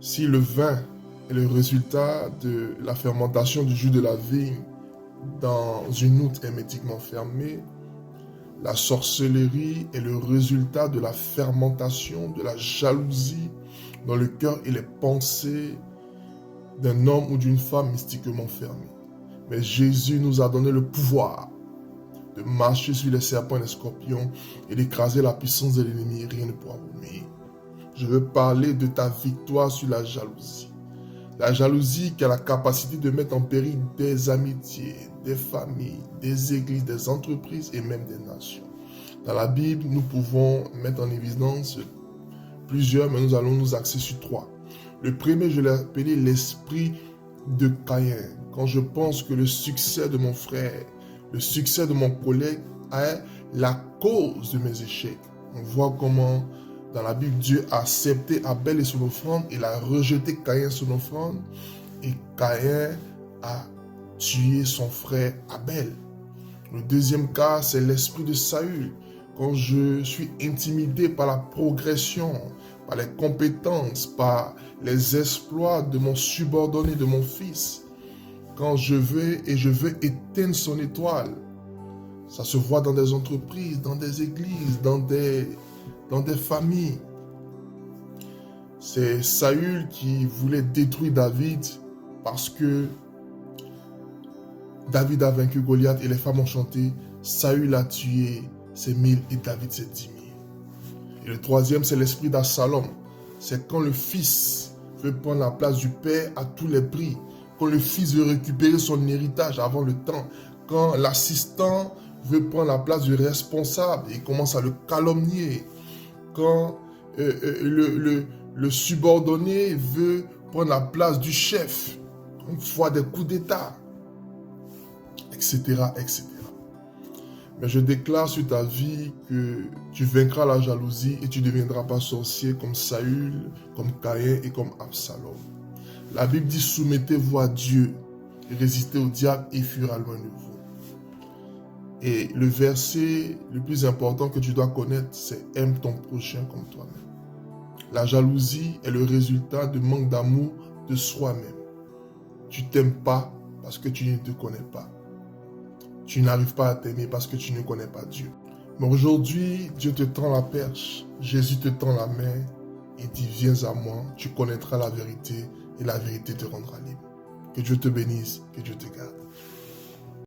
Si le vin est le résultat de la fermentation du jus de la vigne dans une outre hermétiquement fermée, la sorcellerie est le résultat de la fermentation, de la jalousie dans le cœur et les pensées d'un homme ou d'une femme mystiquement fermée. Mais Jésus nous a donné le pouvoir de marcher sur les serpents et les scorpions et d'écraser la puissance de l'ennemi. Rien ne pourra vous nuire. Je veux parler de ta victoire sur la jalousie. La jalousie qui a la capacité de mettre en péril des amitiés, des familles, des églises, des entreprises et même des nations. Dans la Bible, nous pouvons mettre en évidence plusieurs, mais nous allons nous axer sur 3. Le premier, je l'ai appelé l'esprit de Caïn. Quand je pense que le succès de mon frère, le succès de mon collègue est la cause de mes échecs. On voit comment dans la Bible, Dieu a accepté Abel et son offrande, il a rejeté Caïn son offrande, et Caïn a tué son frère Abel. Le deuxième cas, c'est l'esprit de Saül. Quand je suis intimidé par la progression, par les compétences, par les exploits de mon subordonné, de mon fils, quand je veux éteindre son étoile, ça se voit dans des entreprises, dans des églises, dans des familles. C'est Saül qui voulait détruire David parce que David a vaincu Goliath et les femmes ont chanté « Saül a tué ses 1000 et David ses 10 000 ». Et le troisième, c'est l'esprit d'Absalom. C'est quand le fils veut prendre la place du père à tous les prix. Quand le fils veut récupérer son héritage avant le temps. Quand l'assistant veut prendre la place du responsable et commence à le calomnier. Quand le subordonné veut prendre la place du chef. On voit des coups d'état. Etc., etc. Mais je déclare sur ta vie que tu vaincras la jalousie et tu ne deviendras pas sorcier comme Saül, comme Caïn et comme Absalom. La Bible dit soumettez-vous à Dieu et résistez au diable et il fuira loin de vous. Et le verset le plus important que tu dois connaître, c'est aime ton prochain comme toi-même. La jalousie est le résultat de manque d'amour de soi-même. Tu t'aimes pas parce que tu ne te connais pas. Tu n'arrives pas à t'aimer parce que tu ne connais pas Dieu. Mais aujourd'hui, Dieu te tend la perche, Jésus te tend la main et dit viens à moi, tu connaîtras la vérité et la vérité te rendra libre. Que Dieu te bénisse, que Dieu te garde.